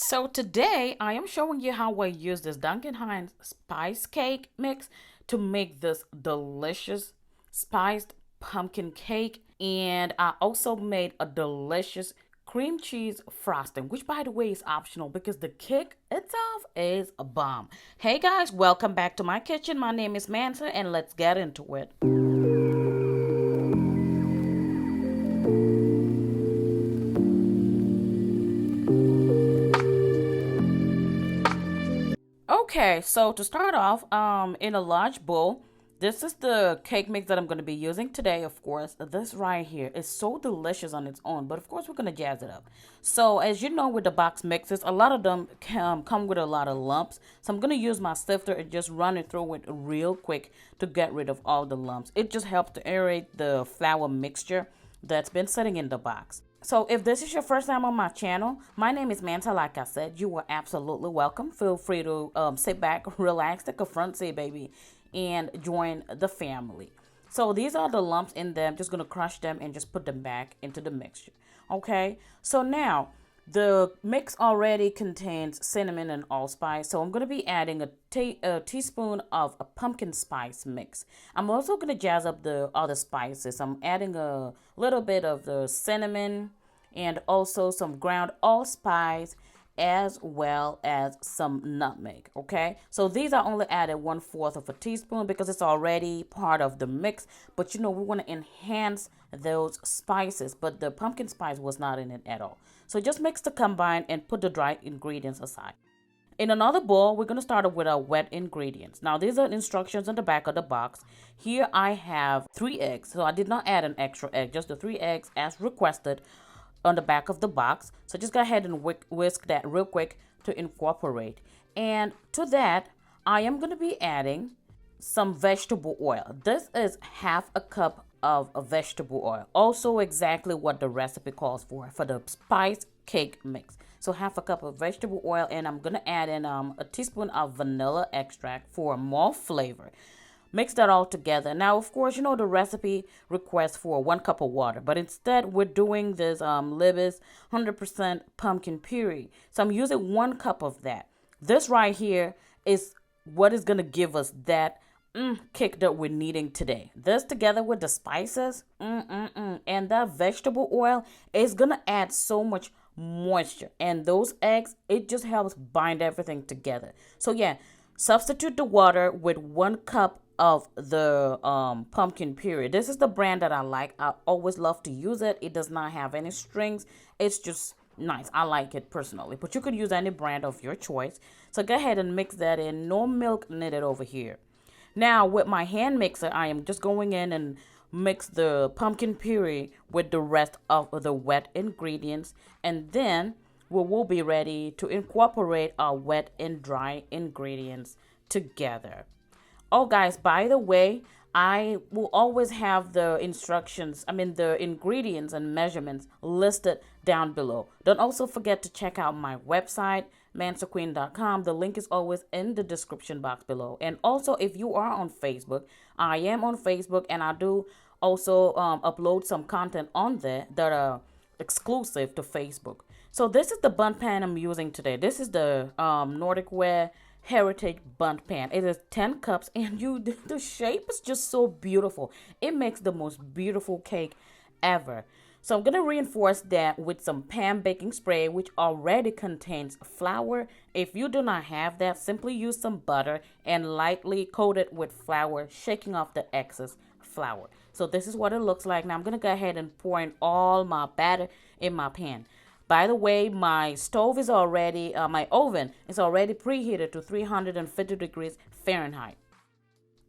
So today I am showing you how I use this Duncan Hines spice cake mix to make this delicious spiced pumpkin cake. And I also made a delicious cream cheese frosting, which by the way is optional because the cake itself is a bomb. Hey guys, welcome back to my kitchen. My name is Mansa and let's get into it. Okay, so to start off, in a large bowl, this is the cake mix that I'm going to be using today, of course. This right here is so delicious on its own, but of course we're going to jazz it up. So as you know with the box mixes, a lot of them come with a lot of lumps. So I'm going to use my sifter and just run it through it real quick to get rid of all the lumps. It just helps to aerate the flour mixture that's been sitting in the box. So if this is your first time on my channel, my name is Mansa. Like I said, you are absolutely welcome. Feel free to sit back, relax, take a front seat, baby, and join the family. So these are the lumps in them. Just going to crush them and just put them back into the mixture. Okay, so now the mix already contains cinnamon and allspice, so I'm going to be adding a teaspoon of a pumpkin spice mix. I'm also going to jazz up the other spices. I'm adding a little bit of the cinnamon and also some ground allspice as well as some nutmeg. Okay, so these I only added 1/4 of a teaspoon because it's already part of the mix, but you know we want to enhance those spices, but the pumpkin spice was not in it at all. So just mix the combine and put the dry ingredients aside. In another bowl, we're going to start with our wet ingredients. Now, these are instructions on the back of the box. Here I have 3 eggs. So I did not add an extra egg, just the 3 eggs as requested on the back of the box. So just go ahead and whisk that real quick to incorporate. And to that, I am going to be adding some vegetable oil. This is 1/2 cup of a vegetable oil. Also exactly what the recipe calls for the spice cake mix. So 1/2 cup of vegetable oil, and I'm going to add in a teaspoon of vanilla extract for more flavor. Mix that all together. Now, of course, you know the recipe requests for 1 cup of water, but instead we're doing this Libby's 100% pumpkin puree. So I'm using 1 cup of that. This right here is what is going to give us that kick that we're needing today. This together with the spices and that vegetable oil is going to add so much moisture. And those eggs, it just helps bind everything together. So yeah, substitute the water with 1 cup of the pumpkin puree. This is the brand that I like. I always love to use it. It does not have any strings. It's just nice. I like it personally, but you could use any brand of your choice. So go ahead and mix that in. No milk needed over here. Now with my hand mixer, I am just going in and mix the pumpkin puree with the rest of the wet ingredients, and then we will be ready to incorporate our wet and dry ingredients together. Oh, guys, by the way, I will always have the the ingredients and measurements listed down below. Don't also forget to check out my website, MansaQueen.com. The link is always in the description box below. And also, if you are on Facebook, I am on Facebook, and I do also upload some content on there that are exclusive to Facebook. So this is the bundt pan I'm using today. This is the Nordic Ware Heritage bundt pan. It is 10 cups, and the shape is just so beautiful. It makes the most beautiful cake ever. So I'm going to reinforce that with some pan baking spray, which already contains flour. If you do not have that, simply use some butter and lightly coat it with flour, shaking off the excess flour. So this is what it looks like. Now I'm going to go ahead and pour in all my batter in my pan. By the way, my oven is already preheated to 350 degrees Fahrenheit.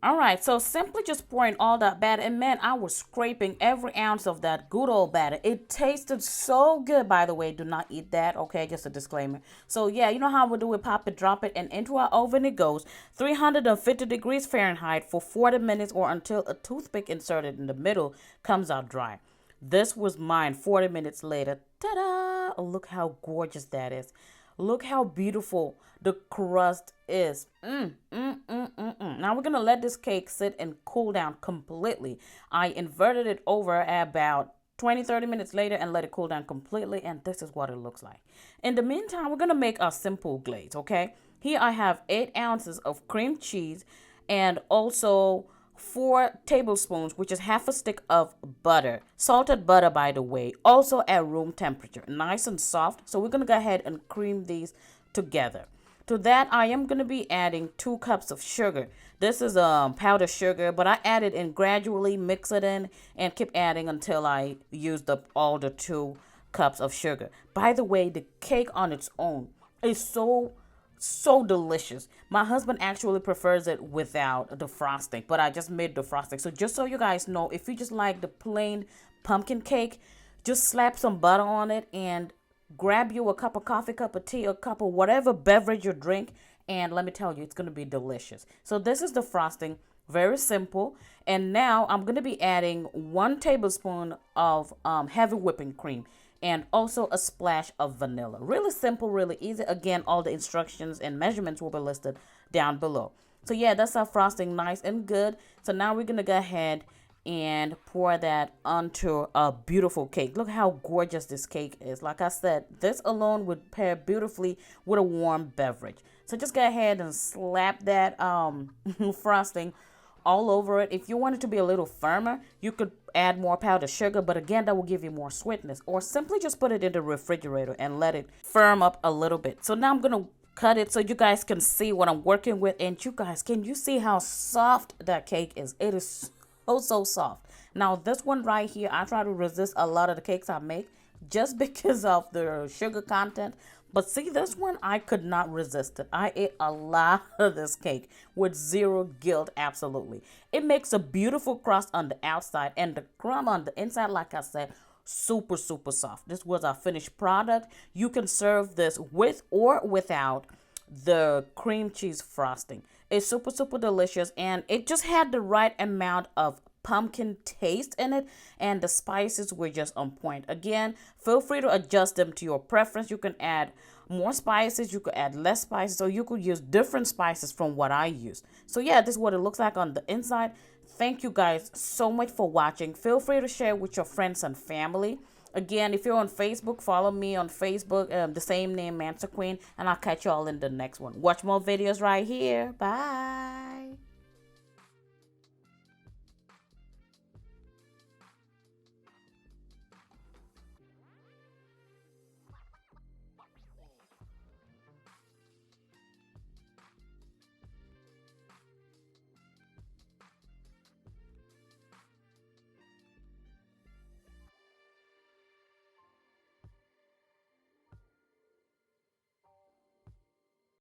All right, so simply just pouring all that batter, and man, I was scraping every ounce of that good old batter. It tasted so good, by the way. Do not eat that, okay? Just a disclaimer. So yeah, you know how we do it, pop it, drop it, and into our oven it goes. 350 degrees Fahrenheit for 40 minutes or until a toothpick inserted in the middle comes out dry. This was mine 40 minutes later. Ta-da! Oh, look how gorgeous that is. Look how beautiful the crust is. Now we're going to let this cake sit and cool down completely. I inverted it over about 20-30 minutes later and let it cool down completely, and this is what it looks like. In the meantime, we're gonna make a simple glaze. Okay, here I have 8 ounces of cream cheese and also 4 tablespoons, which is half a stick of butter, salted butter by the way, also at room temperature, nice and soft. So we're gonna go ahead and cream these together. To that, I am going to be adding 2 cups of sugar. This is powdered sugar, but I add it in gradually, mix it in, and keep adding until I use all the 2 cups of sugar. By the way, the cake on its own is so delicious. My husband actually prefers it without the frosting, but I just made the frosting. So just so you guys know, if you just like the plain pumpkin cake, just slap some butter on it and grab you a cup of coffee, cup of tea, a cup of whatever beverage you drink, and let me tell you, it's going to be delicious. So this is the frosting, very simple. And now I'm going to be adding 1 tablespoon of heavy whipping cream and also a splash of vanilla. Really simple, really easy. Again, all the instructions and measurements will be listed down below. So yeah, that's our frosting, nice and good. So now we're going to go ahead and pour that onto a beautiful cake. Look how gorgeous this cake is. Like I said, this alone would pair beautifully with a warm beverage. So just go ahead and slap that frosting all over it. If you want it to be a little firmer, you could add more powdered sugar, but again, that will give you more sweetness. Or simply just put it in the refrigerator and let it firm up a little bit. So now I'm gonna cut it so you guys can see what I'm working with. And you guys, can you see how soft that cake is? It is so soft. Now this one right here, I try to resist a lot of the cakes I make just because of the sugar content, but see, this one I could not resist it. I ate a lot of this cake with zero guilt. Absolutely, it makes a beautiful crust on the outside and the crumb on the inside, like I said, super soft. This was our finished product. You can serve this with or without the cream cheese frosting. It's super delicious, and it just had the right amount of pumpkin taste in it, and the spices were just on point. Again, feel free to adjust them to your preference. You can add more spices, you could add less spices, or you could use different spices from what I use. So yeah, this is what it looks like on the inside. Thank you guys so much for watching. Feel free to share with your friends and family. Again, if you're on Facebook, follow me on Facebook, the same name, Mansa Queen, and I'll catch you all in the next one. Watch more videos right here. Bye.